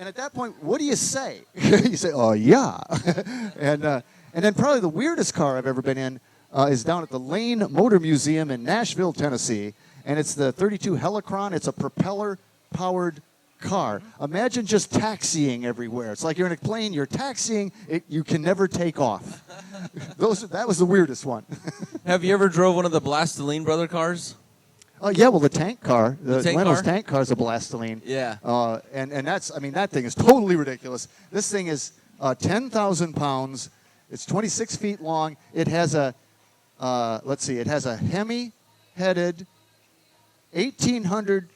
And at that point, what do you say? You say, "Oh yeah," and then probably the weirdest car I've ever been in is down at the Lane Motor Museum in Nashville, Tennessee, and it's the 32 Helicron. It's a propeller-powered car. Imagine just taxiing everywhere. It's like you're in a plane. You're taxiing. You can never take off. That was the weirdest one. Have you ever drove one of the Blastoline brother cars? Yeah, well, the tank car, Leno's car? tank car is a Blastoline. Yeah. And that's, I mean, that thing is totally ridiculous. This thing is 10,000 pounds. It's 26 feet long. It has a, it has a Hemi-headed 1,800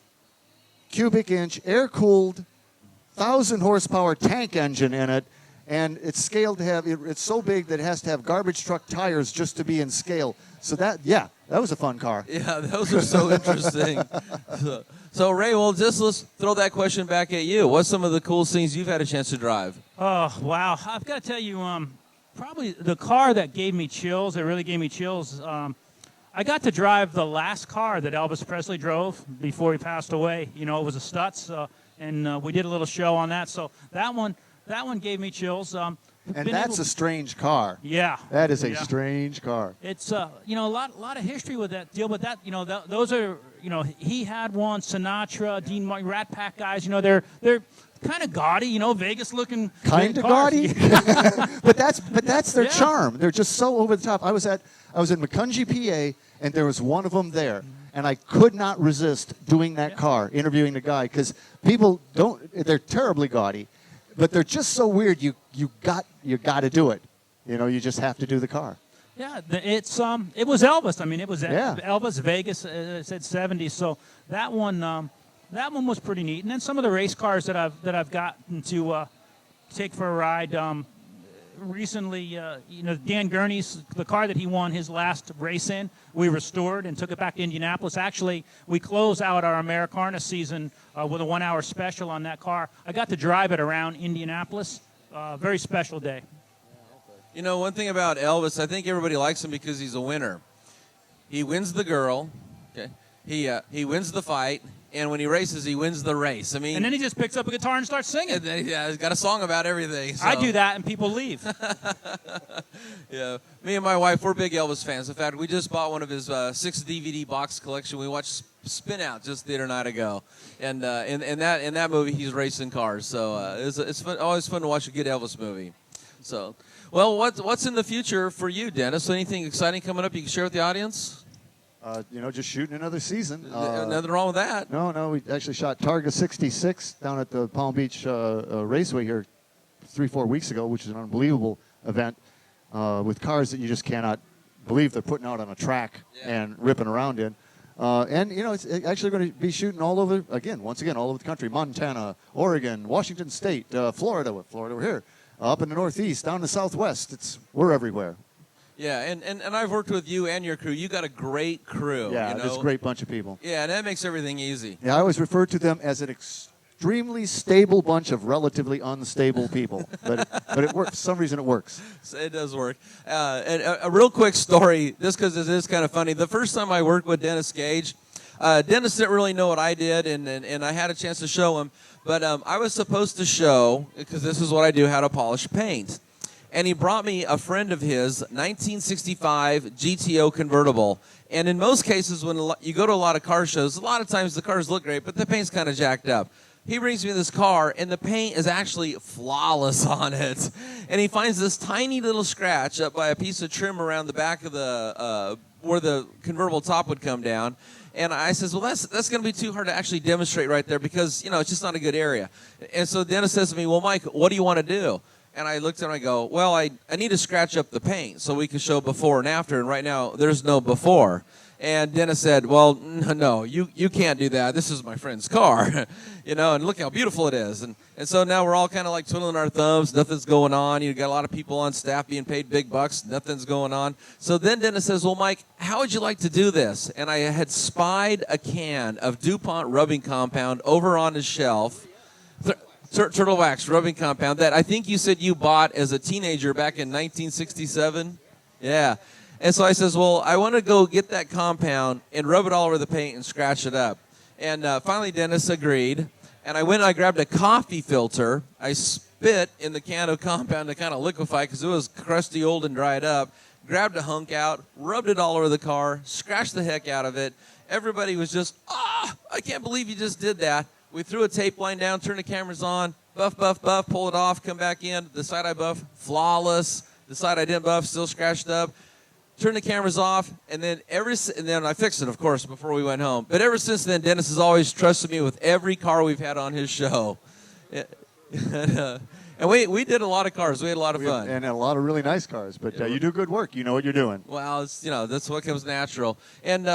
cubic inch, air-cooled, 1,000 horsepower tank engine in it. And it's scaled to have, it's so big that it has to have garbage truck tires just to be in scale. So that was a fun car. Yeah, those are so interesting. So, Ray, well, let's throw that question back at you. What's some of the coolest things you've had a chance to drive? Oh, wow. I've got to tell you, probably the car that gave me chills, I got to drive the last car that Elvis Presley drove before he passed away. You know, it was a Stutz, and we did a little show on that. So that one gave me chills. And that's a strange car. Yeah. That is a strange car. It's, a lot of history with that deal. But that, those are, he had one, Sinatra, Dean Martin, Rat Pack guys. They're kind of gaudy, Vegas looking. Kind of gaudy. but that's their charm. They're just so over the top. I was in Macungie, PA, and there was one of them there. And I could not resist doing that car, interviewing the guy, because people they're terribly gaudy. But they're just so weird. You got to do it. You just have to do the car. Yeah, it was Elvis. I mean, it was Elvis Vegas. It said 70s. So that one was pretty neat. And then some of the race cars that I've gotten to take for a ride. Recently, Dan Gurney's, the car that he won his last race in, we restored and took it back to Indianapolis. Actually, we close out our Americarna season with a 1-hour special on that car. I got to drive it around Indianapolis. Very special day. One thing about Elvis, I think everybody likes him because he's a winner. He wins the girl. Okay. He wins the fight. And when he races, he wins the race. I mean, and then he just picks up a guitar and starts singing. Yeah, he's got a song about everything. So. I do that, and people leave. Yeah, me and my wife, we're big Elvis fans. In fact, we just bought one of his 6 DVD box collection. We watched Spin Out just the other night ago, and in that movie, he's racing cars. So it's fun, always fun to watch a good Elvis movie. So, well, what's in the future for you, Dennis? Anything exciting coming up you can share with the audience? Just shooting another season. Nothing wrong with that. No, we actually shot Targa 66 down at the Palm Beach Raceway here 3-4 weeks ago, which is an unbelievable event with cars that you just cannot believe they're putting out on a track and ripping around in. It's actually going to be shooting all over, all over the country. Montana, Oregon, Washington State, Florida. We're here. Up in the Northeast, down in the Southwest. We're everywhere. Yeah, and I've worked with you and your crew. You got a great crew. Yeah, there's a great bunch of people. Yeah, and that makes everything easy. Yeah, I always refer to them as an extremely stable bunch of relatively unstable people. but it works. For some reason it works. It does work. And a real quick story, just because it is kind of funny. The first time I worked with Dennis Gage, Dennis didn't really know what I did, and I had a chance to show him. But I was supposed to show, because this is what I do, how to polish paint. And he brought me a friend of his, 1965 GTO convertible. And in most cases, when you go to a lot of car shows, a lot of times the cars look great, but the paint's kind of jacked up. He brings me this car, and the paint is actually flawless on it. And he finds this tiny little scratch up by a piece of trim around the back of the where the convertible top would come down. And I says, well, that's going to be too hard to actually demonstrate right there because, it's just not a good area. And so Dennis says to me, well, Mike, what do you want to do? And I looked at him and I go, well, I need to scratch up the paint so we can show before and after. And right now, there's no before. And Dennis said, well, no, you can't do that. This is my friend's car, and look how beautiful it is. And so now we're all kind of like twiddling our thumbs. Nothing's going on. You got a lot of people on staff being paid big bucks. Nothing's going on. So then Dennis says, well, Mike, how would you like to do this? And I had spied a can of DuPont rubbing compound over on his shelf. Turtle wax rubbing compound that I think you said you bought as a teenager back in 1967. Yeah. And so I says, well, I want to go get that compound and rub it all over the paint and scratch it up. And finally Dennis agreed. And I went and I grabbed a coffee filter. I spit in the can of compound to kind of liquefy because it was crusty, old, and dried up. Grabbed a hunk out, rubbed it all over the car, scratched the heck out of it. Everybody was just, I can't believe you just did that. We threw a tape line down, turned the cameras on, buff, buff, buff, pull it off, come back in. The side I buff, flawless. The side I didn't buff, still scratched up. Turn the cameras off, and then I fixed it, of course, before we went home. But ever since then, Dennis has always trusted me with every car we've had on his show. And we did a lot of cars. We had a lot of fun. And a lot of really nice cars. But you do good work. You know what you're doing. Well, that's what comes natural. And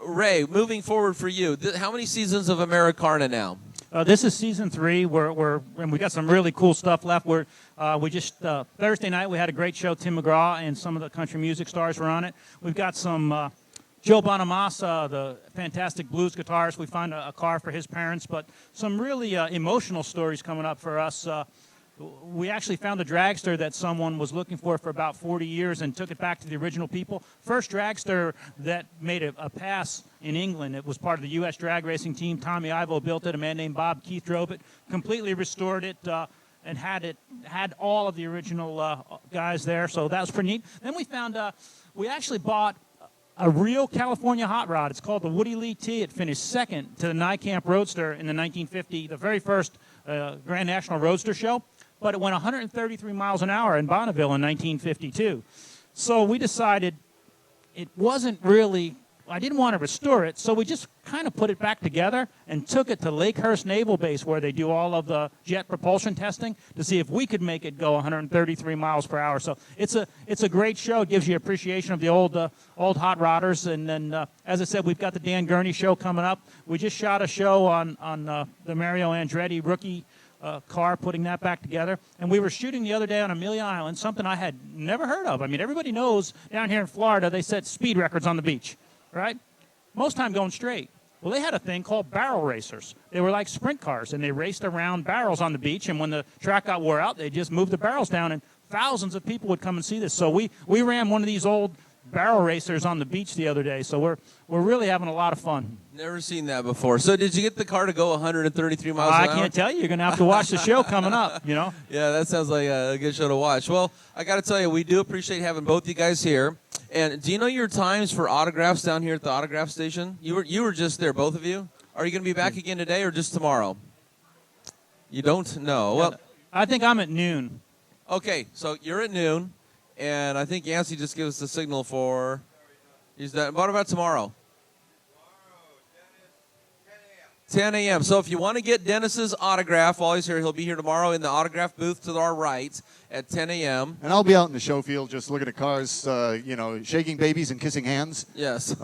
Ray, moving forward for you, how many seasons of Americarna now? This is season 3. And we got some really cool stuff left. We just Thursday night we had a great show. Tim McGraw and some of the country music stars were on it. We've got some Joe Bonamassa, the fantastic blues guitarist. We found a car for his parents, but some really emotional stories coming up for us. We actually found a dragster that someone was looking for about 40 years and took it back to the original people. First dragster that made a pass in England. It was part of the U.S. drag racing team. Tommy Ivo built it. A man named Bob Keith drove it, completely restored it, and had all of the original guys there. So that was pretty neat. Then we found we actually bought a real California hot rod. It's called the Woody Lee T. It finished second to the Nycamp Roadster in the 1950, the very first Grand National Roadster show. But it went 133 miles an hour in Bonneville in 1952. So we decided it wasn't really, I didn't want to restore it, so we just kind of put it back together and took it to Lakehurst Naval Base where they do all of the jet propulsion testing to see if we could make it go 133 miles per hour. So it's a great show. It gives you appreciation of the old hot rodders. And then, as I said, we've got the Dan Gurney show coming up. We just shot a show on the Mario Andretti rookie car, putting that back together. And we were shooting the other day on Amelia Island, something I had never heard of. I mean, everybody knows down here in Florida they set speed records on the beach, right? Most time going straight. Well, they had a thing called barrel racers. They were like sprint cars, and they raced around barrels on the beach, and when the track got wore out, they just moved the barrels down, and thousands of people would come and see this. So we ran one of these old barrel racers on the beach the other day, so we're really having a lot of fun. Never seen that before. So did you get the car to go 133 miles an hour? I can't tell you. You're going to have to watch the show coming up, you know? Yeah, that sounds like a good show to watch. Well, I got to tell you, we do appreciate having both you guys here. And do you know your times for autographs down here at the autograph station? You were just there, both of you? Are you going to be back again today or just tomorrow? You don't know. Well, I think I'm at noon. Okay, so you're at noon, and I think Yancey just gave us the signal for. What about tomorrow? 10 a.m. So if you want to get Dennis's autograph while he's here, he'll be here tomorrow in the autograph booth to our right at 10 a.m. And I'll be out in the show field just looking at cars, shaking babies and kissing hands. Yes.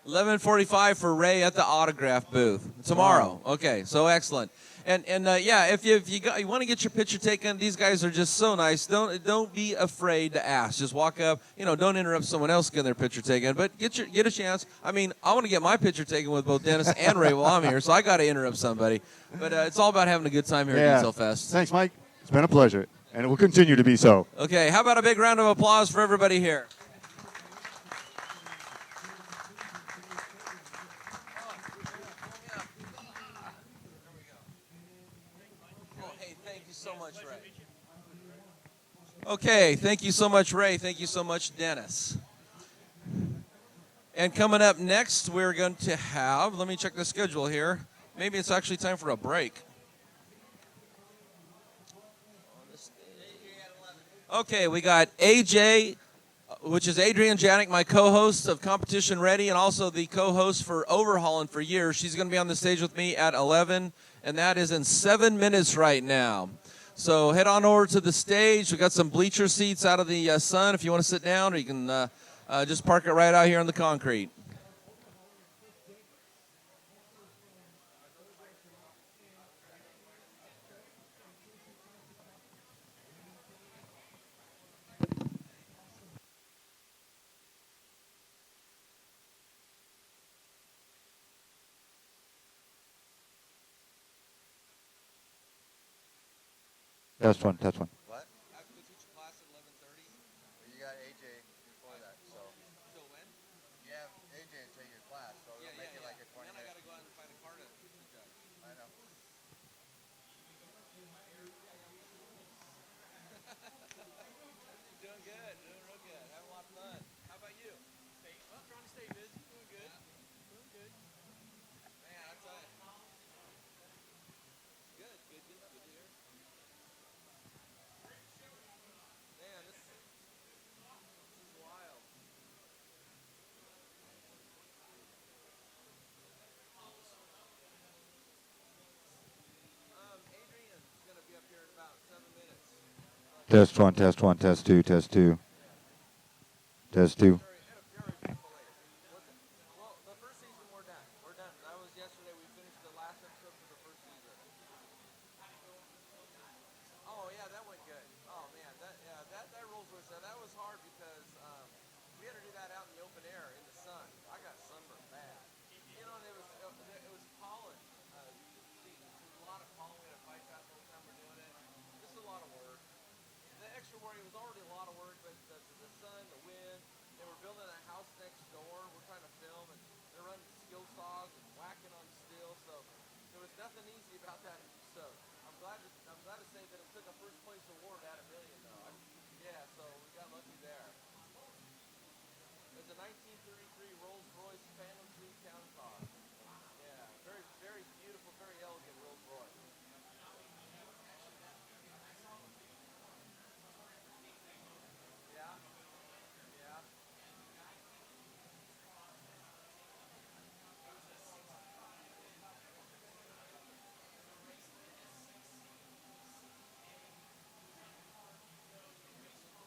11:45 for Ray at the autograph booth tomorrow. Wow. Okay, so excellent. And if you want to get your picture taken, these guys are just so nice. Don't be afraid to ask. Just walk up. Don't interrupt someone else getting their picture taken. But get a chance. I mean, I want to get my picture taken with both Dennis and Ray while I'm here, so I got to interrupt somebody. But it's all about having a good time here at Diesel Fest. Thanks, Mike. It's been a pleasure, and it will continue to be so. Okay, how about a big round of applause for everybody here? Okay, thank you so much, Ray. Thank you so much, Dennis. And coming up next, we're going to have, let me check the schedule here. Maybe it's actually time for a break. Okay, we got AJ, which is Adrian Janik, my co-host of Competition Ready, and also the co-host for Overhauling for years. She's going to be on the stage with me at 11, and that is in 7 minutes right now. So head on over to the stage. We got some bleacher seats out of the sun if you want to sit down, or you can just park it right out here on the concrete. Test one. What? I have to go teach a class at 11:30. Well, you got AJ before that, so. Till when? You have AJ until your class, so it'll make it like a 20 minutes. And then I got to go out and find a car Test one, test one, test two, test two. Test two. Well, the first season we're done. We're done. That was yesterday. We finished the last episode for the first season. Oh yeah, that went good. Oh man, that rolls with that. That was hard because we had to do that out in the open air in the sun. I got sunburned bad. You know, and it was pollen. A lot of pollen. We had to fight that the whole time we're doing it. Just a lot of work. The extra work, it was already a lot of work, but the sun, the wind, they were building a house next door. We're trying to film, and they're running skill saws and whacking on steel, so there was nothing easy about that episode. I'm glad to say that it took a first place award out of $1 million, though. Yeah, so we got lucky there. It's a 1933 Rolls-Royce Phantom 2 town car. Yeah, very, very beautiful, very elegant Rolls-Royce. Yeah. Yeah.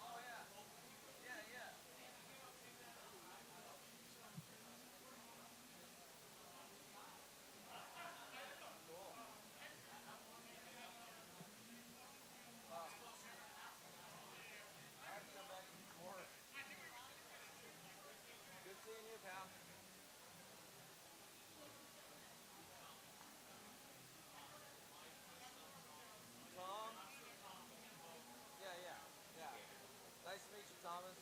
Oh yeah. Yeah, yeah. Cool. I have to come back and more. Good seeing you, pal. Tom? Yeah, yeah, yeah. Nice to meet you, Thomas.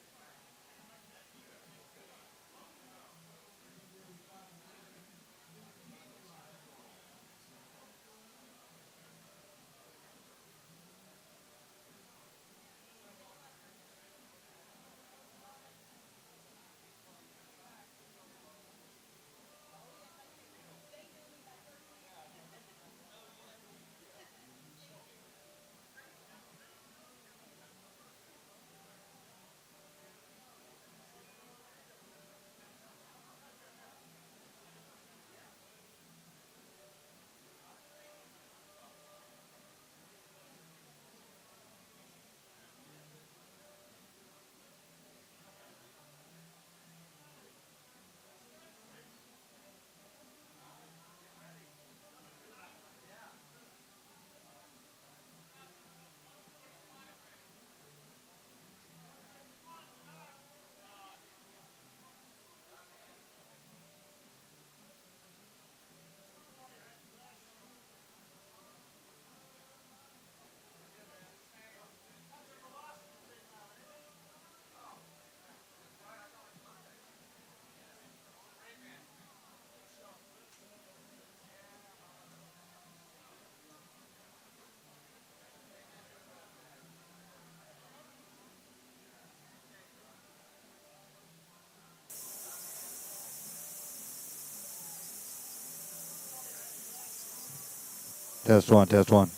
Test one, test one.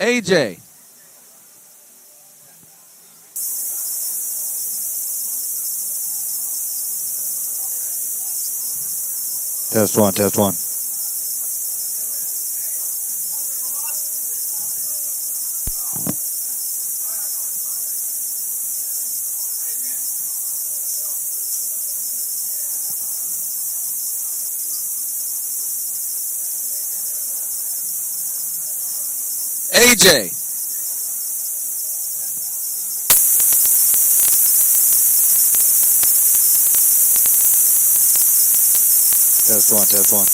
AJ. Test one, test one. AJ. Test one, test one.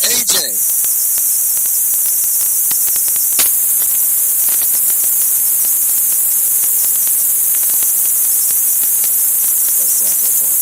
AJ. Test one, test one.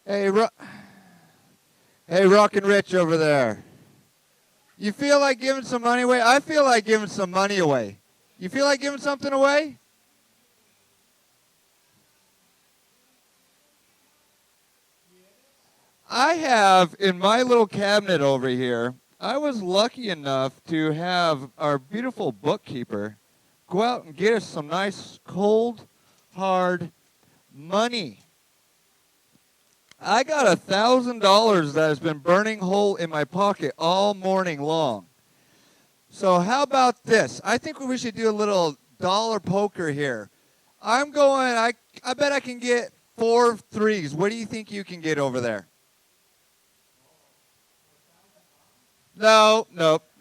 Hey, hey, Rockin' Rich over there. You feel like giving some money away? I feel like giving some money away. You feel like giving something away? I have in my little cabinet over here, I was lucky enough to have our beautiful bookkeeper go out and get us some nice cold, hard money. I got $1,000 that has been burning hole in my pocket all morning long. So how about this? I think we should do a little dollar poker here. I bet I can get 4 threes. What do you think you can get over there? No.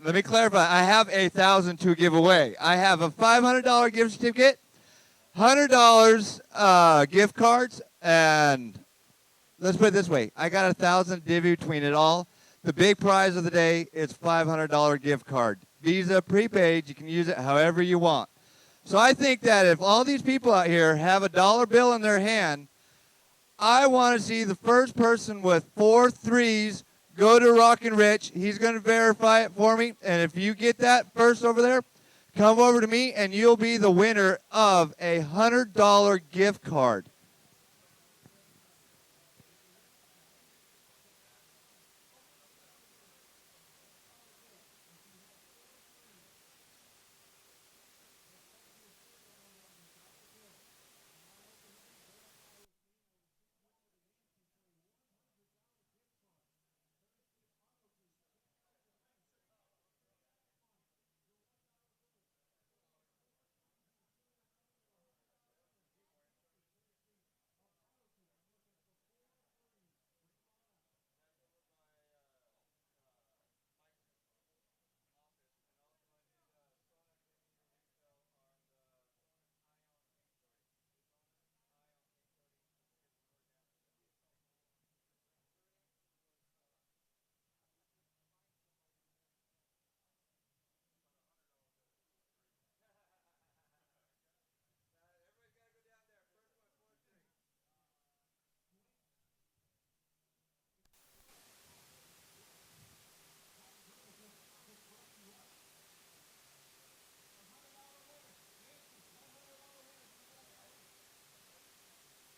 Let me clarify. I have 1,000 to give away. I have a $500 gift certificate, $100 gift cards, and let's put it this way. I got 1,000 divvy between it all. The big prize of the day is $500 gift card. Visa, prepaid, you can use it however you want. So I think that if all these people out here have a dollar bill in their hand, I want to see the first person with 4 threes go to Rockin' Rich. He's going to verify it for me. And if you get that first over there, come over to me and you'll be the winner of a $100 gift card.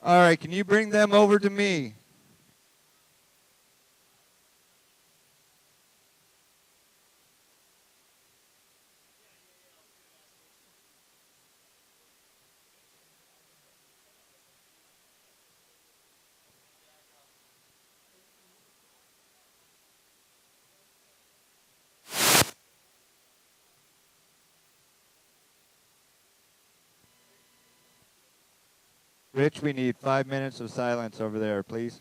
All right, can you bring them over to me? Rich, we need 5 minutes of silence over there, please.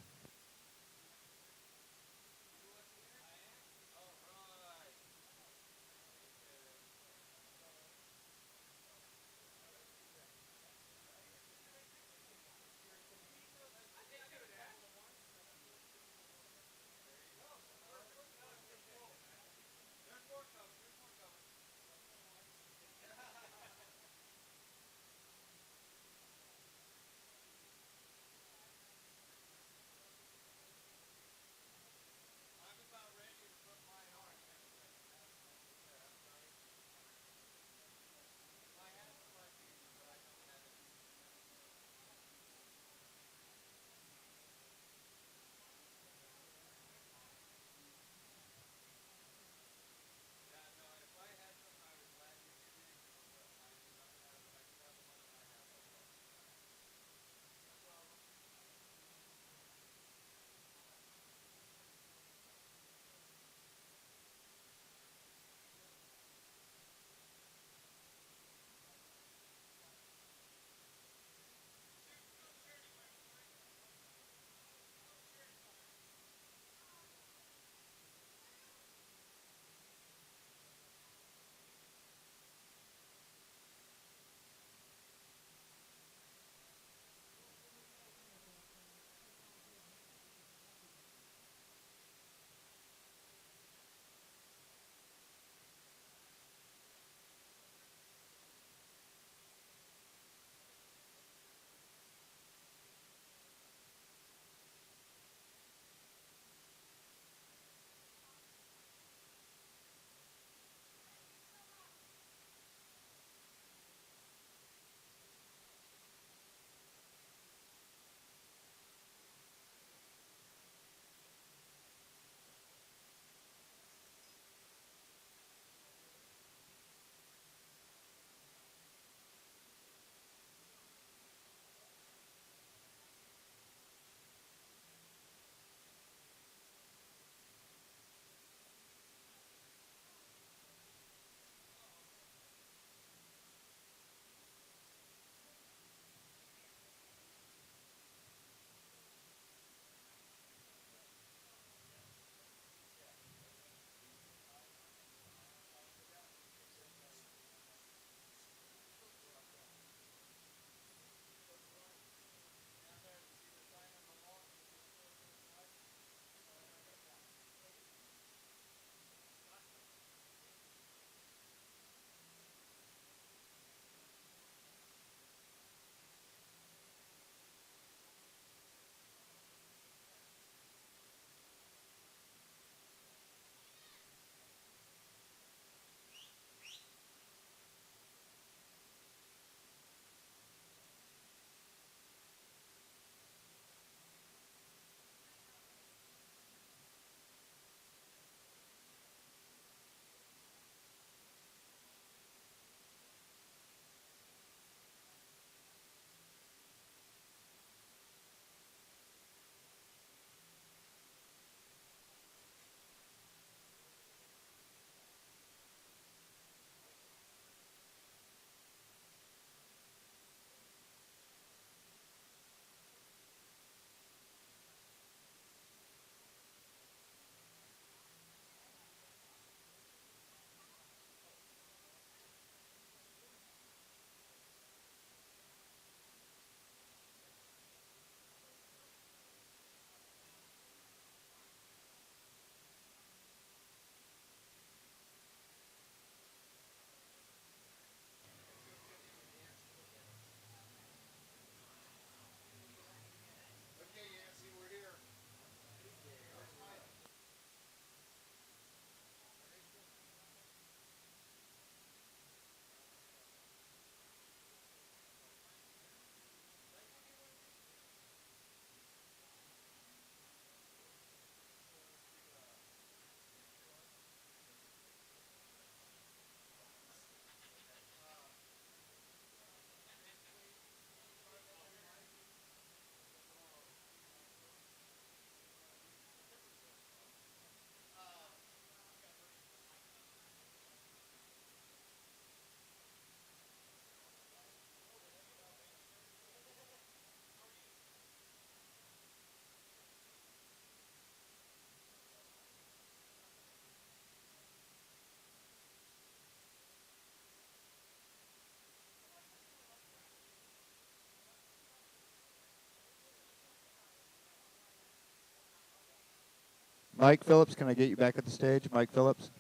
Mike Phillips, can I get you back at the stage? Mike Phillips.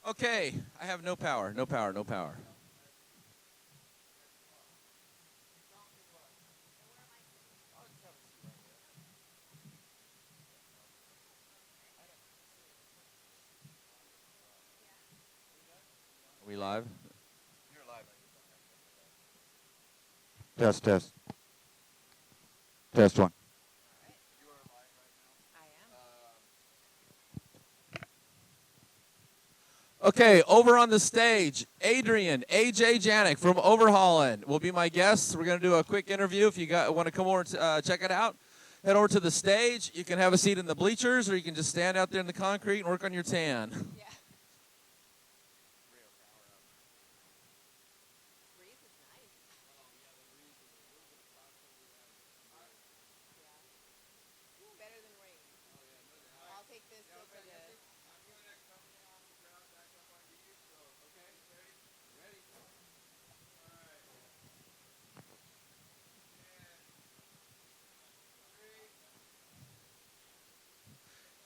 Okay, I have no power, no power, no power. Are we live? Test, test. Test one. Okay, over on the stage, Adrian, AJ Janik from Overholland will be my guest. We're going to do a quick interview. If you want to come over and check it out, head over to the stage. You can have a seat in the bleachers, or you can just stand out there in the concrete and work on your tan. Yeah. Better than rain. I'll take this over the...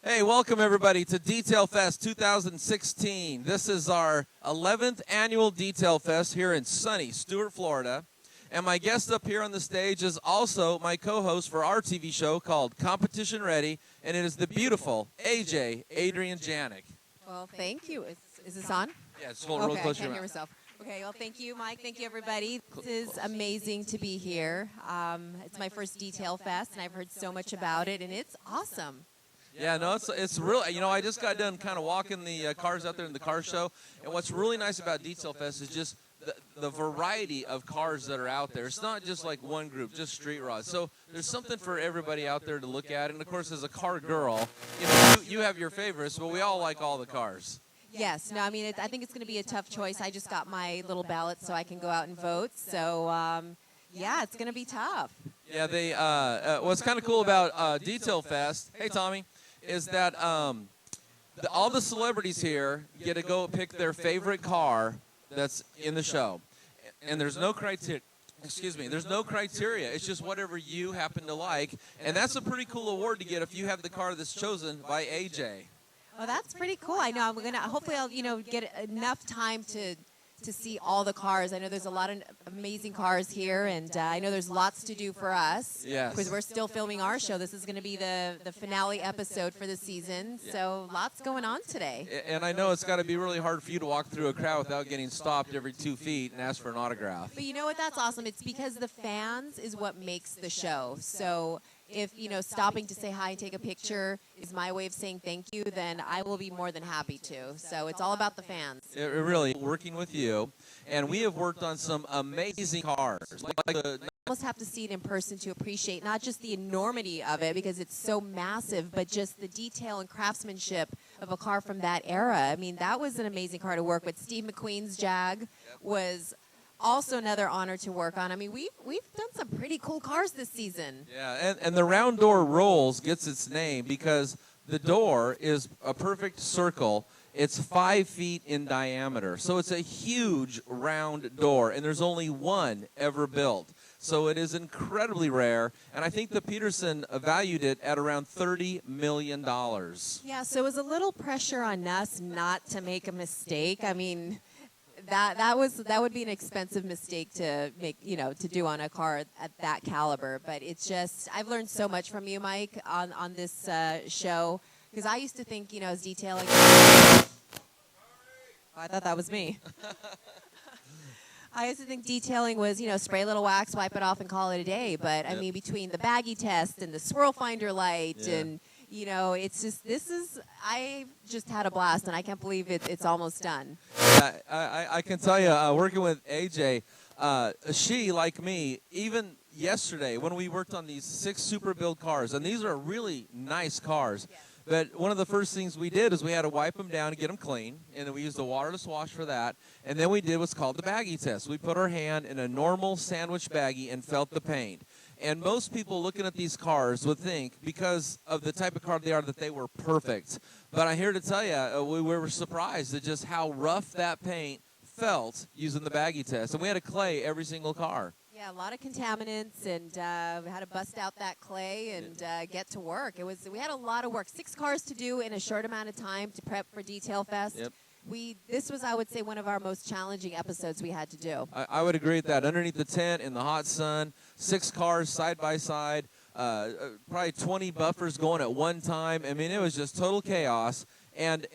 Hey, welcome everybody to Detail Fest 2016. This is our 11th annual Detail Fest here in sunny Stuart, Florida. And my guest up here on the stage is also my co-host for our TV show called Competition Ready, and it is the beautiful AJ, Adrian Janik. Well, thank you. Is this on? Yeah, just hold it real Okay, I close to can't your hear mouth. myself. Okay, well, thank you, Mike. Thank you, everybody. This is amazing to be here. It's my first Detail Fest, and I've heard so much about it, and it's awesome. Yeah, no, it's real. You know, I just got done kind of walking the cars out there in the car show, and what's really nice about Detail Fest is just the variety of cars that are out there. It's not just like one group, just street rods. So there's something for everybody out there to look at, and of course, as a car girl, you know, you have your favorites, but we all like all the cars. Yes, no, I mean, I think it's going to be a tough choice. I just got my little ballot so I can go out and vote. So, yeah, it's going to be tough. Yeah, they. What's kind of cool about Detail Fest, hey Tommy, is that all the celebrities here get to go pick their favorite car that's in the show, and there's no criteria. Excuse me. There's no criteria. It's just whatever you happen to like, and that's a pretty cool award to get if you have the car that's chosen by AJ. Well, that's pretty cool. I know I'm gonna. Hopefully, I'll get enough time to see all the cars. I know there's a lot of amazing cars here, and I know there's lots to do for us. Yes. Because we're still filming our show. This is going to be the finale episode for the season. So lots going on today. And I know it's got to be really hard for you to walk through a crowd without getting stopped every 2 feet and ask for an autograph. But you know what? That's awesome. It's because the fans is what makes the show. So if, stopping to say hi and take a picture is my way of saying thank you, then I will be more than happy to. So it's all about the fans. It really working with you, and we have worked on some amazing cars, like the almost have to see it in person to appreciate not just the enormity of it because it's so massive, but just the detail and craftsmanship of a car from that era. I mean, that was an amazing car to work with. Steve McQueen's Jag was also another honor to work on. I mean, we've done some pretty cool cars this season. Yeah, and the round door rolls gets its name because the door is a perfect circle. It's 5 feet in diameter. So it's a huge round door, and there's only one ever built. So it is incredibly rare, and I think the Peterson valued it at around $30 million. Yeah, so it was a little pressure on us not to make a mistake. I mean, that would be an expensive mistake to make, to do on a car at that caliber. But it's just, I've learned so much from you, Mike, on this show. Because I used to think, as detailing. Oh, I thought that was me. I used to think detailing was, spray a little wax, wipe it off, and call it a day. But I mean, between the baggy test and the swirl finder light, and it's just I just had a blast, and I can't believe it's almost done. I can tell you, working with AJ, she, like me, even yesterday when we worked on these 6 super build cars, and these are really nice cars. Yeah. But one of the first things we did is we had to wipe them down and get them clean, and then we used a waterless wash for that. And then we did what's called the baggie test. We put our hand in a normal sandwich baggie and felt the paint. And most people looking at these cars would think, because of the type of car they are, that they were perfect. But I'm here to tell you, we were surprised at just how rough that paint felt using the baggie test. And we had to clay every single car. Yeah, a lot of contaminants, and we had to bust out that clay and get to work. We had a lot of work. 6 cars to do in a short amount of time to prep for Detail Fest. Yep. This was, I would say, one of our most challenging episodes we had to do. I would agree with that. Underneath the tent in the hot sun, 6 cars side by side, probably 20 buffers going at one time. I mean, it was just total chaos. And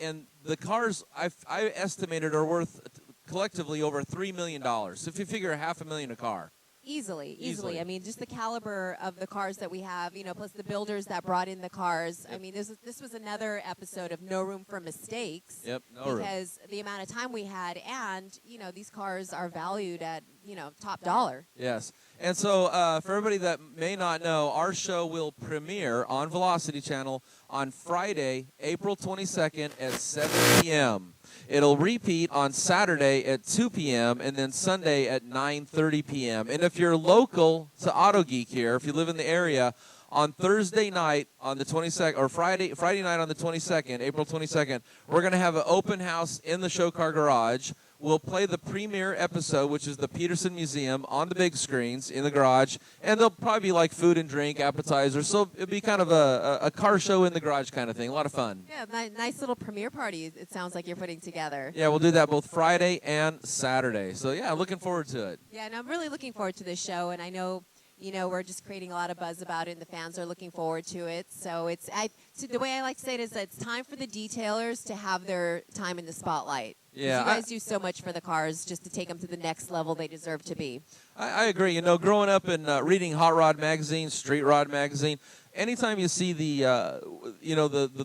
the cars, I estimated, are worth collectively over $3 million. If you figure $500,000 a car. Easily. I mean, just the caliber of the cars that we have, plus the builders that brought in the cars. Yep. I mean, this was another episode of No Room for Mistakes. Yep, no room. Because the amount of time we had, and, these cars are valued at, top dollar. Yes. And so for everybody that may not know, our show will premiere on Velocity Channel on Friday, April 22nd at 7 p.m. It'll repeat on Saturday at 2 p.m. and then Sunday at 9:30 p.m. And if you're local to Autogeek here, if you live in the area, on Thursday night on the 22nd, or Friday night on the 22nd, April 22nd, we're going to have an open house in the show car garage. We'll play the premiere episode, which is the Peterson Museum, on the big screens in the garage, and there'll probably be like food and drink, appetizers, so it'll be kind of a car show in the garage kind of thing, a lot of fun. Yeah, nice little premiere party it sounds like you're putting together. Yeah, we'll do that both Friday and Saturday, so yeah, looking forward to it. Yeah, and I'm really looking forward to this show, and I know, we're just creating a lot of buzz about it, and the fans are looking forward to it. So so the way I like to say it is that it's time for the detailers to have their time in the spotlight. Yeah, you guys do so much for the cars just to take them to the next level they deserve to be. I agree. Growing up and reading Hot Rod Magazine, Street Rod Magazine, anytime you see the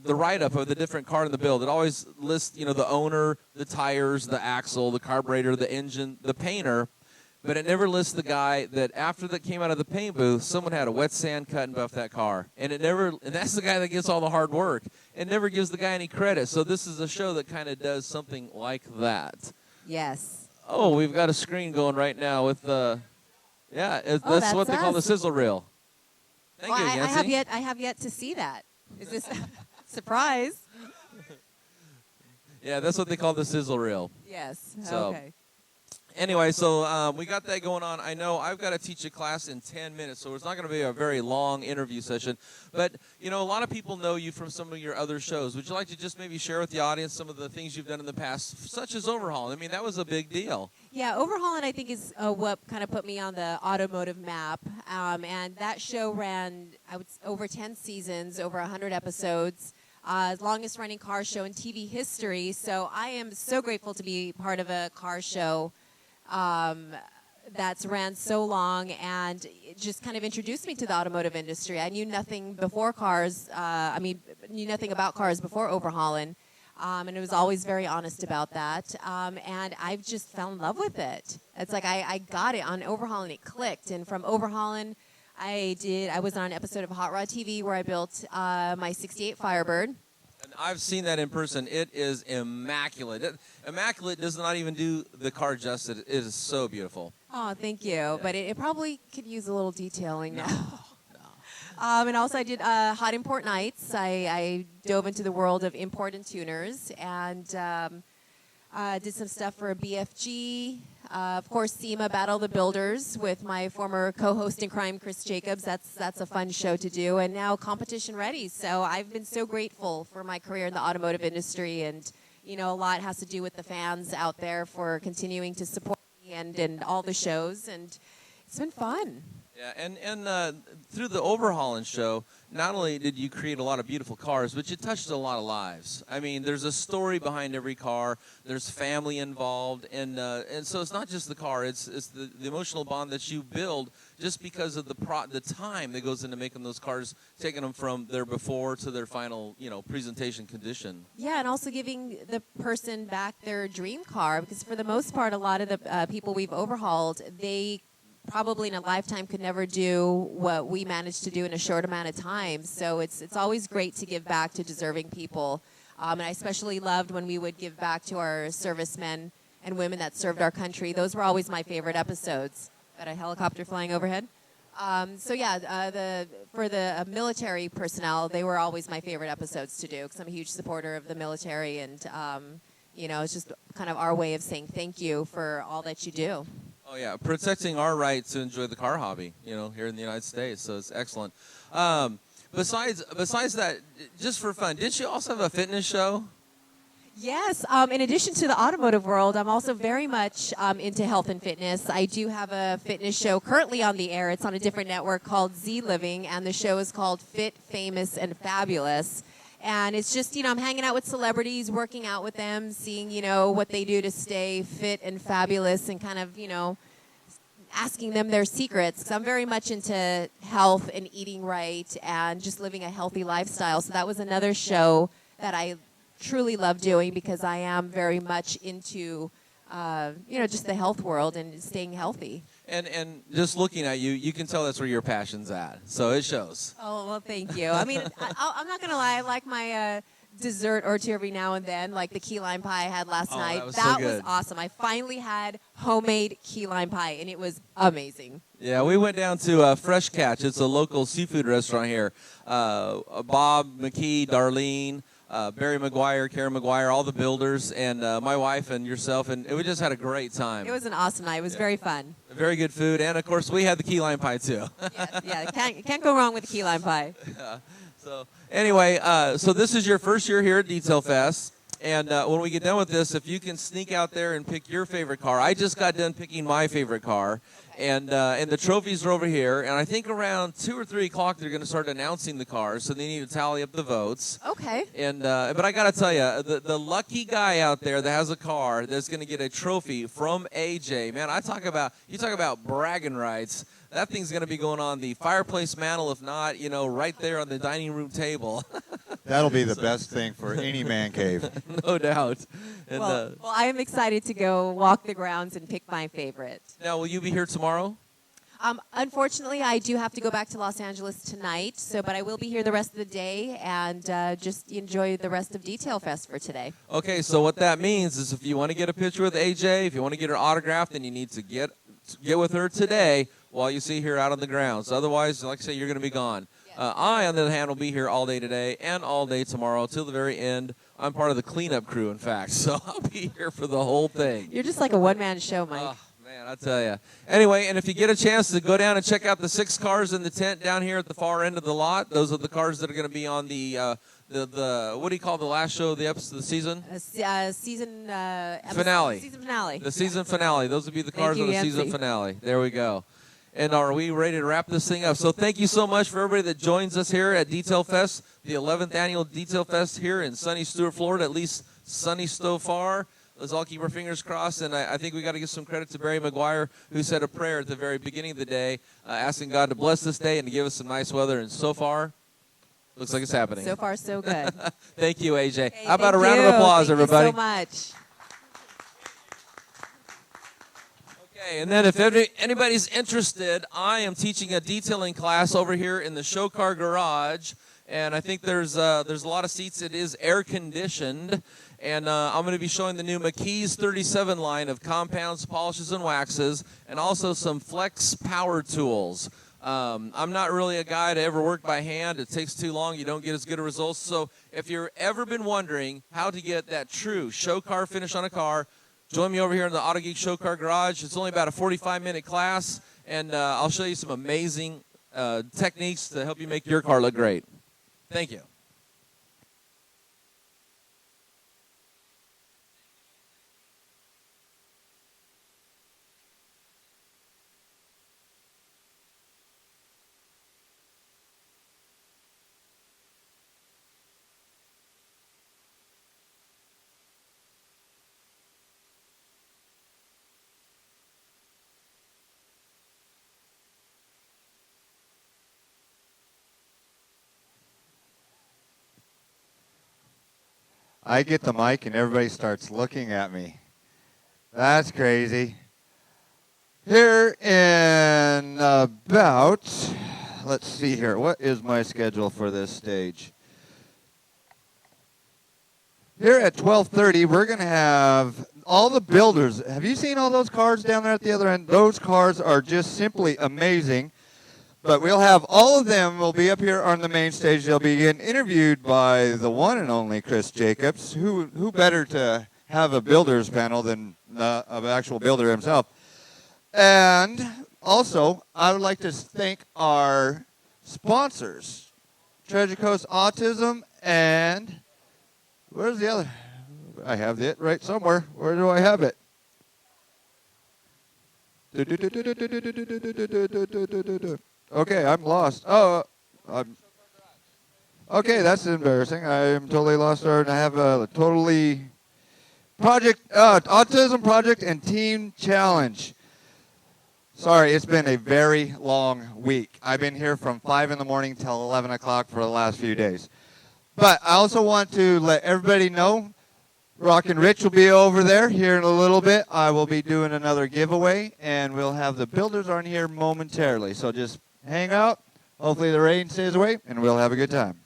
write-up of the different car in the build, it always lists, the owner, the tires, the axle, the carburetor, the engine, the painter. But it never lists the guy that after that came out of the paint booth, someone had a wet sand cut and buffed that car. And that's the guy that gets all the hard work. It never gives the guy any credit. So this is a show that kind of does something like that. Yes. Oh, we've got a screen going right now with that's that's what they call the us. sizzle reel. Thank you, Yancy. I have yet to see that. Is this surprise? Yeah, that's what they call the sizzle reel. Yes. So, okay. Anyway, so we got that going on. I know I've got to teach a class in 10 minutes, so it's not going to be a very long interview session. But, a lot of people know you from some of your other shows. Would you like to just maybe share with the audience some of the things you've done in the past, such as Overhaul? I mean, that was a big deal. Yeah, Overhauling, I think, is what kind of put me on the automotive map. And that show ran over 10 seasons, over 100 episodes. Longest running car show in TV history. So I am so grateful to be part of a car show that's ran so long, and it just kind of introduced me to the automotive industry. I knew nothing before cars. Knew nothing about cars before Overhauling. And it was always very honest about that. And I've just fell in love with it. It's like I got it on Overhaul and it clicked. And from Overhauling, I was on an episode of Hot Rod TV where I built my 68 Firebird. And I've seen that in person. It is immaculate. Immaculate does not even do the car justice. It is so beautiful. Oh, thank you. But it probably could use a little detailing now. And also I did Hot Import Nights. I dove into the world of import and tuners and did some stuff for a BFG. Of course, SEMA Battle of the Builders with my former co-host in crime, Chris Jacobs. That's a fun show to do. And now Competition Ready. So I've been so grateful for my career in the automotive industry. And, you know, a lot has to do with the fans out there for continuing to support me and all the shows. And it's been fun. Yeah, and through the Overhauling show, not only did you create a lot of beautiful cars, but you touched a lot of lives. I mean, there's a story behind every car. There's family involved, and so it's not just the car. It's the emotional bond that you build just because of the time that goes into making those cars, taking them from their before to their final, presentation condition. Yeah, and also giving the person back their dream car, because for the most part, a lot of the people we've overhauled, they probably in a lifetime could never do what we managed to do in a short amount of time. So it's always great to give back to deserving people. And I especially loved when we would give back to our servicemen and women that served our country. Those were always my favorite episodes. Got a helicopter flying overhead. For the military personnel, they were always my favorite episodes to do because I'm a huge supporter of the military. And, it's just kind of our way of saying thank you for all that you do. Oh, yeah, protecting our right to enjoy the car hobby, here in the United States. So it's excellent. Besides that, just for fun, didn't you also have a fitness show? Yes. In addition to the automotive world, I'm also very much into health and fitness. I do have a fitness show currently on the air. It's on a different network called Z Living, and the show is called Fit, Famous, and Fabulous. And it's just, I'm hanging out with celebrities, working out with them, seeing, what they do to stay fit and fabulous and kind of, asking them their secrets. Because I'm very much into health and eating right and just living a healthy lifestyle. So that was another show that I truly love doing because I am very much into, just the health world and staying healthy. And just looking at you, you can tell that's where your passion's at. So it shows. Oh, well, thank you. I mean, I'm not going to lie. I like my dessert or two every now and then, like the key lime pie I had last night. That was That so good. was awesome. I finally had homemade key lime pie, and it was amazing. Yeah, we went down to Fresh Catch. It's a local seafood restaurant here. Bob McKee, Darlene, Barry McGuire, Karen McGuire, all the builders, and my wife and yourself, and we just had a great time. It was an awesome night. It was very fun. Very good food, and of course we had the key lime pie too. Can't go wrong with the key lime pie. So anyway, so this is your first year here at Detail Fest, and when we get done with this, if you can sneak out there and pick your favorite car. I just got done picking my favorite car. And the trophies are over here, and I think around 2 or 3 o'clock they're going to start announcing the cars, so they need to tally up the votes. Okay. And but I got to tell you, the lucky guy out there that has a car that's going to get a trophy from AJ, man, you talk about bragging rights. That thing's going to be going on the fireplace mantle, if not, right there on the dining room table. That'll be the best thing for any man cave. No doubt. And, well, I am excited to go walk the grounds and pick my favorite. now, will you be here tomorrow? Unfortunately, I do have to go back to Los Angeles tonight, but I will be here the rest of the day and just enjoy the rest of Detail Fest for today. Okay, so what that means is if you want to get a picture with AJ, if you want to get her autographed, then you need to get with her today while you see her out on the grounds. Otherwise, like I say, you're going to be gone. I, on the other hand, will be here all day today and all day tomorrow till the very end. I'm part of the cleanup crew, in fact, so I'll be here for the whole thing. You're just like a one-man show, Mike. Oh, man, I tell you. Anyway, and if you get a chance to go down and check out the 6 cars in the tent down here at the far end of the lot, those are the cars that are going to be on the what do you call the last show of the episode of the season? Season finale. Season finale. The season finale. Those would be the cars Thank on you, the Yancy. season finale. There we go. And are we ready to wrap this thing up? So thank you so much for everybody that joins us here at Detail Fest, the 11th annual Detail Fest here in sunny Stuart, Florida, at least sunny so far. Let's all keep our fingers crossed. And I think we got to give some credit to Barry McGuire, who said a prayer at the very beginning of the day, asking God to bless this day and to give us some nice weather. And so far, Looks like it's happening. So far, so good. Thank you, AJ. Hey, How about a thank round you. of applause, Thank everybody? you so much. Okay, and then if anybody's interested, I am teaching a detailing class over here in the show car garage, and I think there's a lot of seats. It is air conditioned, and I'm going to be showing the new McKee's 37 line of compounds, polishes, and waxes, and also some flex power tools. I'm not really a guy to ever work by hand. It takes too long. You don't get as good a results. So if you've ever been wondering how to get that true show car finish on a car, join me over here in the Autogeek Show Car Garage. It's only about a 45-minute class, and I'll show you some amazing techniques to help you make your car look great. Thank you. I get the mic and everybody starts looking at me. That's crazy. Here in about, let's see here, what is my schedule for this stage? Here at 12:30, we're going to have all the builders. Have you seen all those cars down there at the other end? Those cars are just simply amazing. But we'll have all of them will be up here on the main stage. They'll be getting interviewed by the one and only Chris Jacobs. Who better to have a builder's panel than an actual builder himself? And also, I would like to thank our sponsors, Treasure Coast Autism and where's the other? I have it right somewhere. Where do I have it? Okay, I'm lost. Okay, that's embarrassing. I am totally lost. I have a totally autism project and team challenge. Sorry, it's been a very long week. I've been here from 5 in the morning till 11 o'clock for the last few days. But I also want to let everybody know, Rockin' Rich will be over there here in a little bit. I will be doing another giveaway, and we'll have the builders on here momentarily. So just hang out. Hopefully the rain stays away, and we'll have a good time.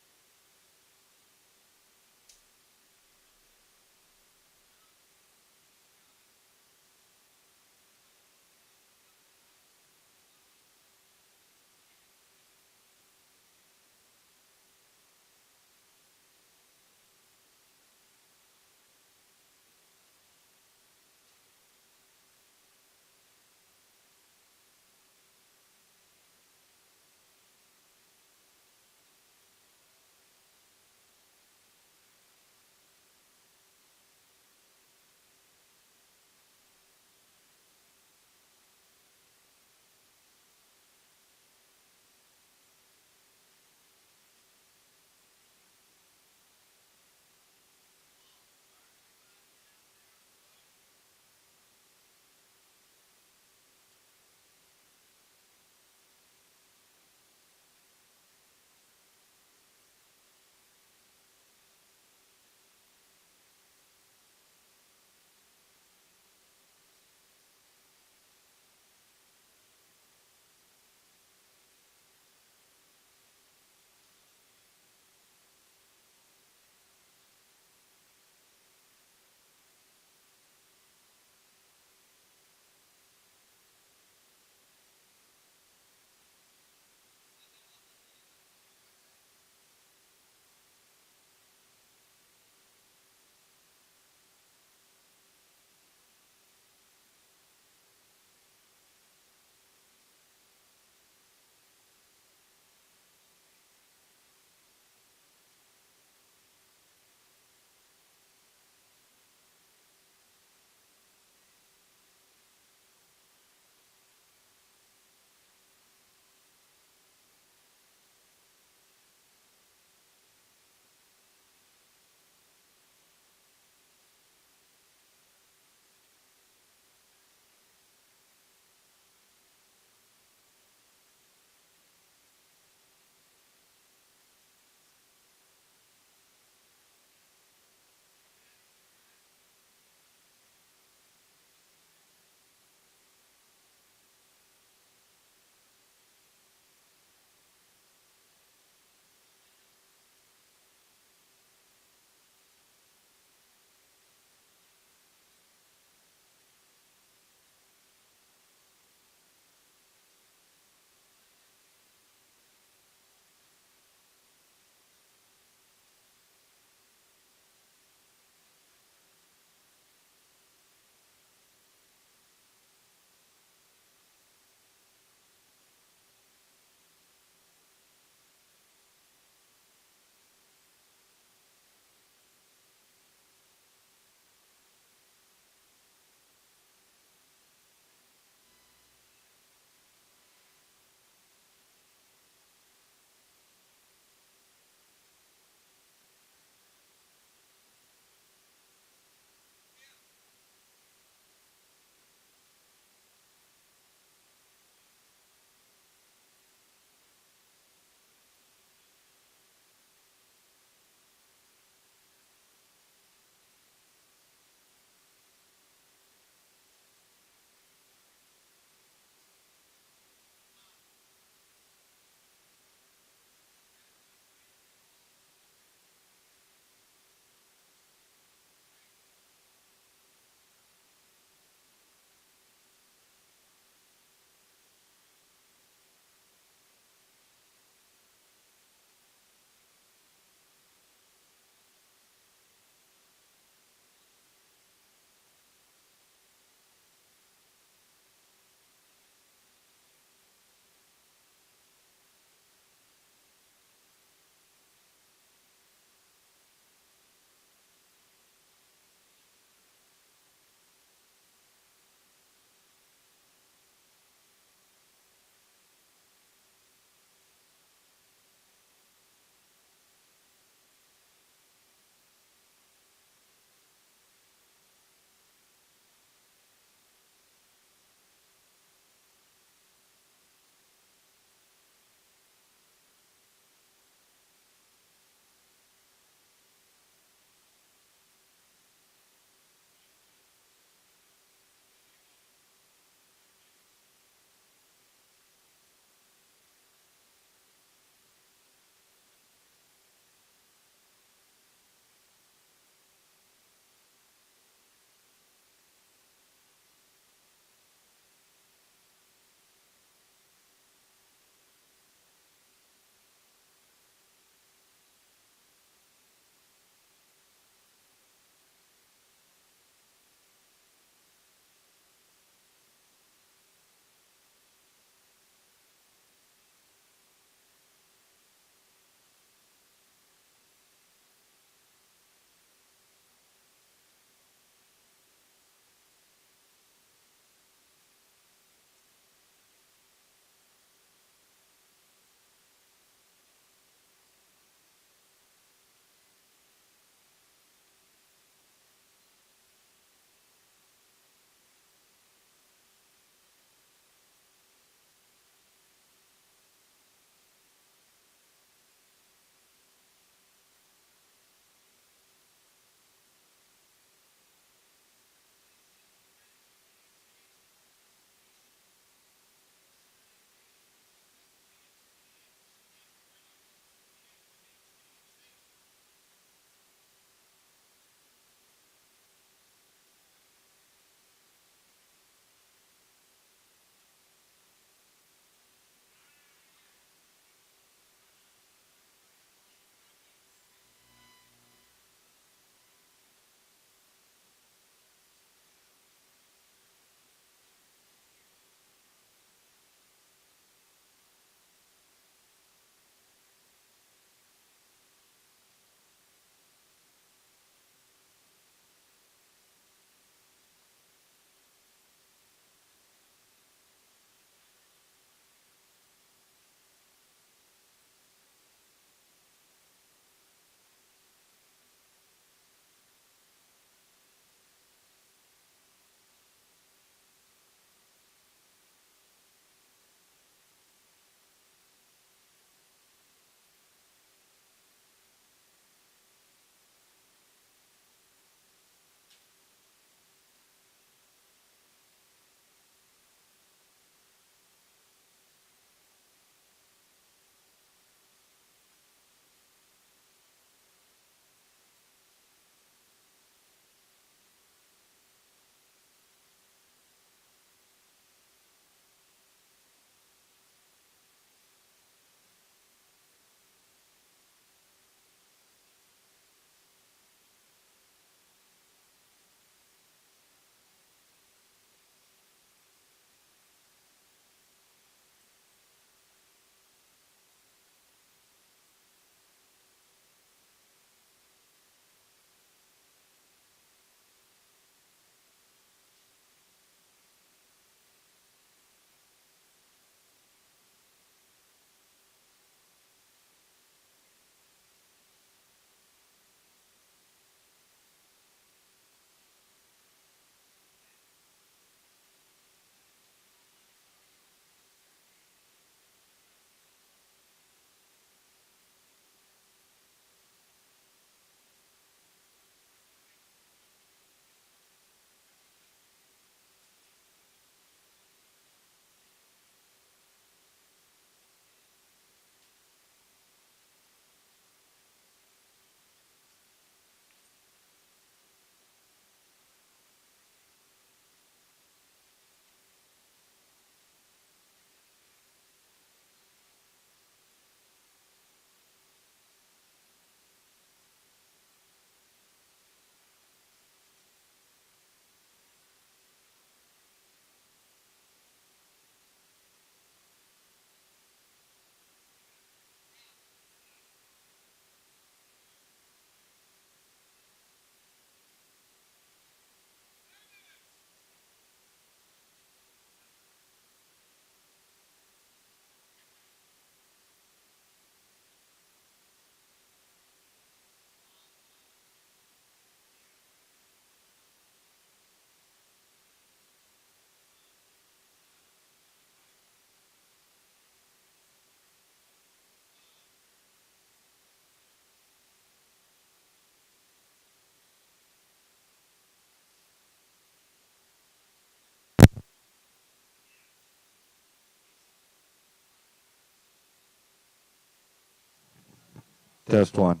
Test one.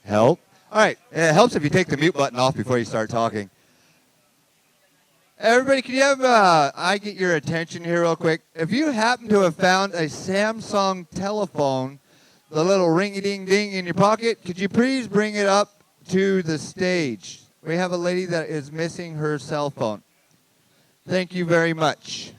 Help. All right. It helps if you take the mute button off before you start talking. Everybody, can you have I get your attention here real quick? If you happen to have found a Samsung telephone, the little ring-a-ding-ding in your pocket, could you please bring it up to the stage? We have a lady that is missing her cell phone. Thank you very much.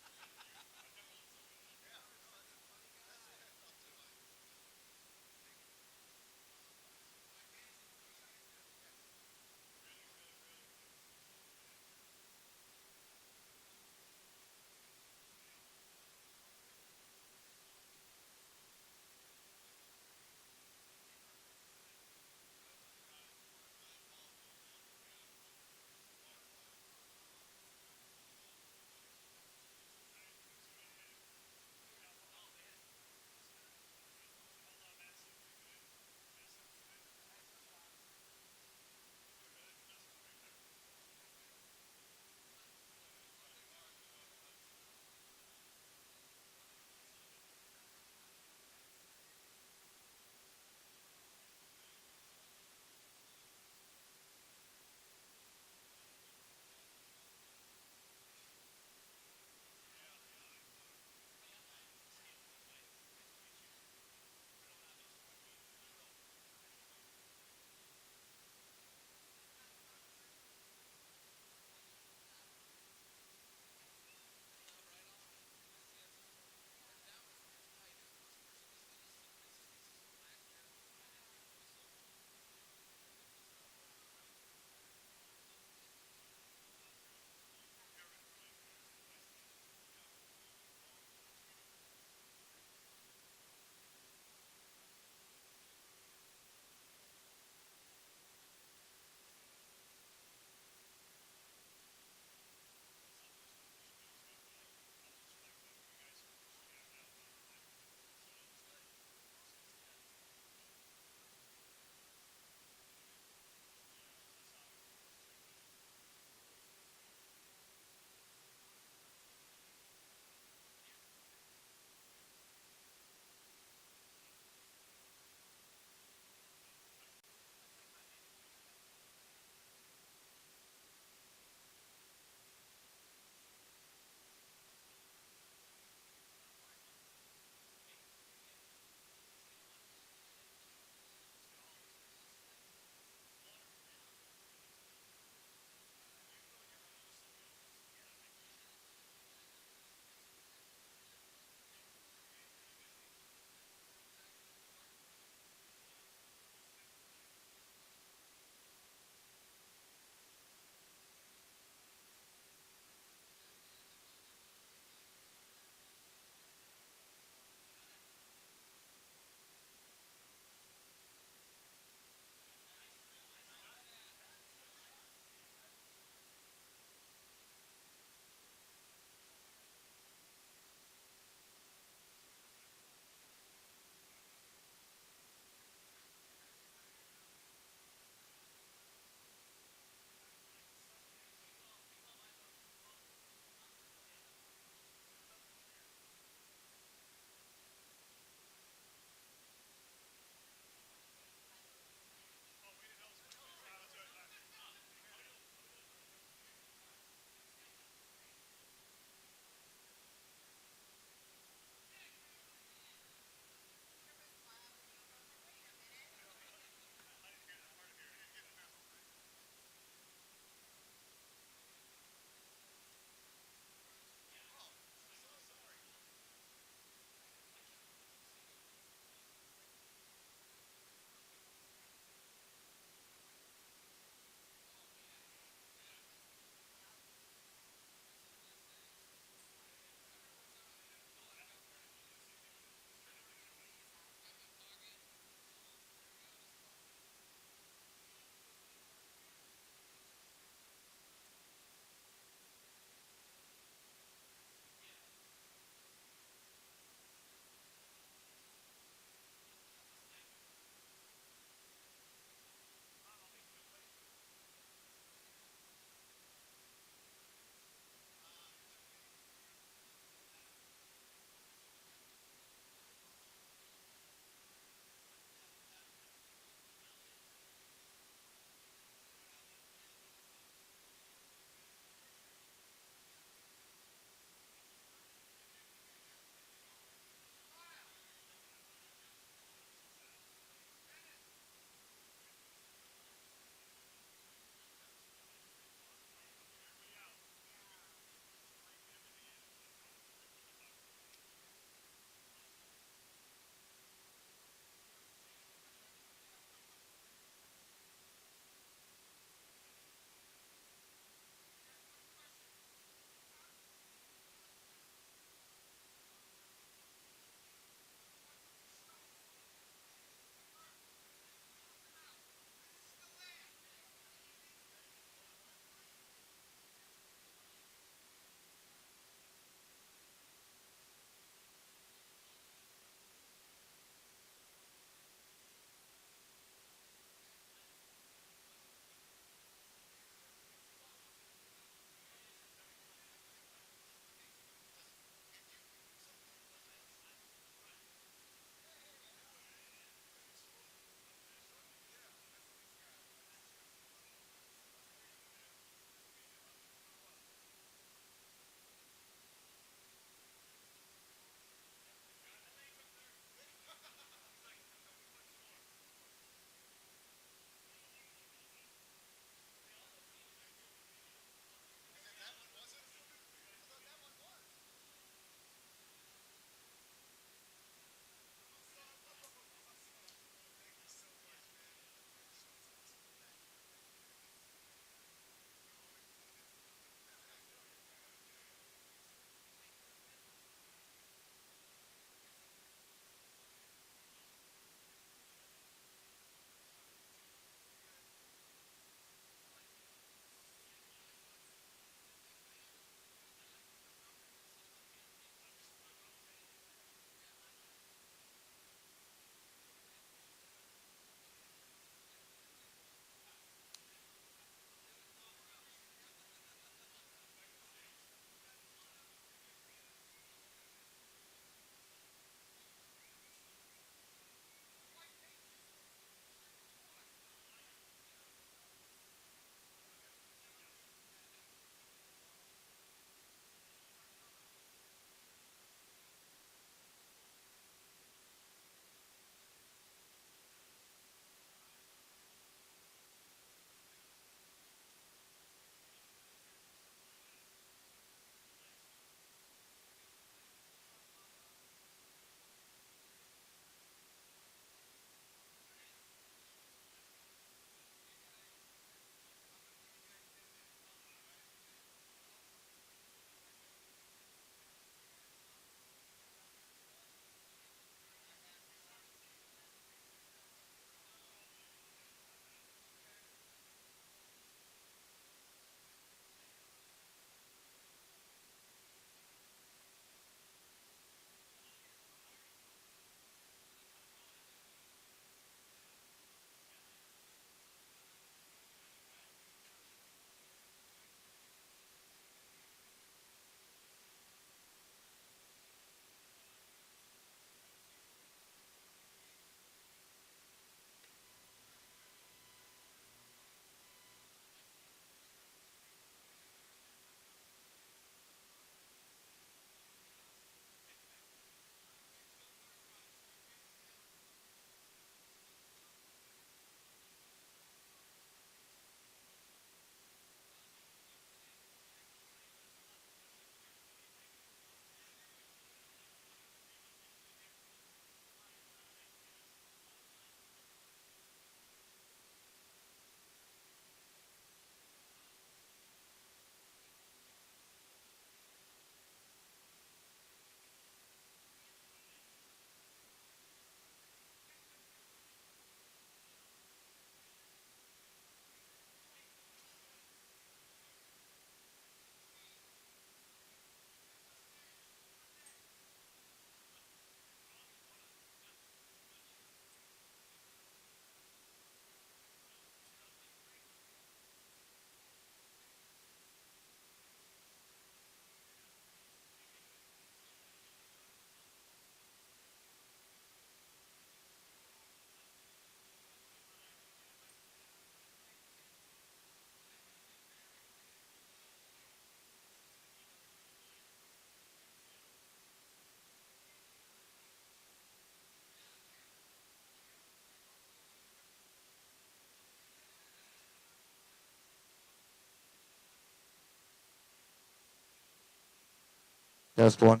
Test one.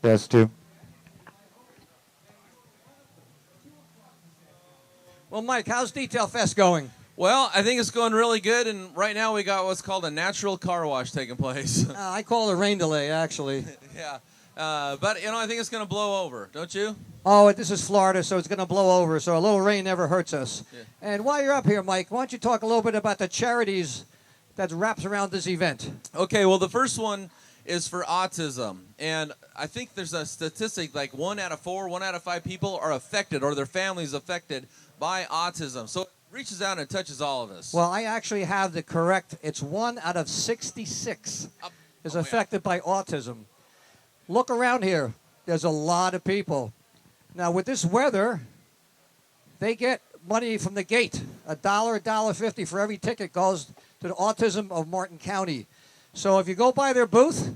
Test two. Well, Mike, how's Detail Fest going? Well, I think it's going really good, and right now we got what's called a natural car wash taking place. I call it a rain delay, actually. Yeah, but I think it's going to blow over, don't you? Oh, this is Florida, so it's going to blow over, so a little rain never hurts us. Yeah. And while you're up here, Mike, why don't you talk a little bit about the charities that wraps around this event? Okay, well, the first one is for autism, and I think there's a statistic like 1 out of 4, 1 out of 5 people are affected, or their families affected by autism. So it reaches out and touches all of us. Well, I actually have the correct, it's 1 out of 66 is affected by autism. Look around here. There's a lot of people. Now, with this weather, they get money from the gate. $1, $1.50 for every ticket goes to the Autism of Martin County. So if you go by their booth,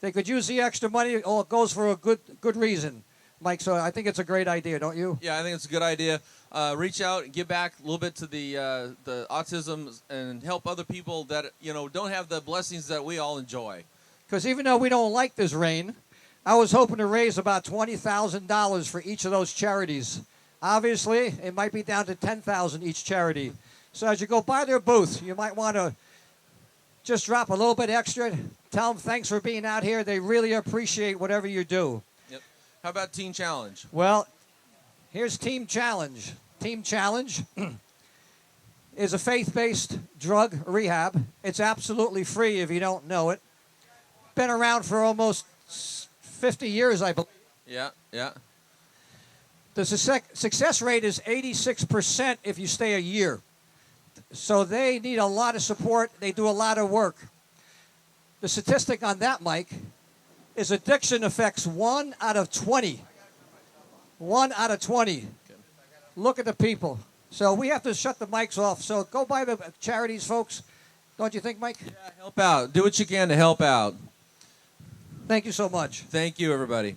they could use the extra money. Oh, it goes for a good reason, Mike. So I think it's a great idea, don't you? Yeah, I think it's a good idea. Reach out and give back a little bit to the autism and help other people that don't have the blessings that we all enjoy. Because even though we don't like this rain, I was hoping to raise about $20,000 for each of those charities. Obviously, it might be down to $10,000 each charity. So as you go by their booth, you might want to just drop a little bit extra. Tell them thanks for being out here. They really appreciate whatever you do. Yep. How about Teen Challenge? Well, here's Team Challenge. Team Challenge is a faith-based drug rehab. It's absolutely free if you don't know it. Been around for almost 50 years, I believe. Yeah, yeah. The success rate is 86% if you stay a year. So they need a lot of support. They do a lot of work. The statistic on that, Mike, is addiction affects 1 out of 20. 1 out of 20. Look at the people. So we have to shut the mics off. So go by the charities, folks. Don't you think, Mike? Yeah, help out. Do what you can to help out. Thank you so much. Thank you, everybody.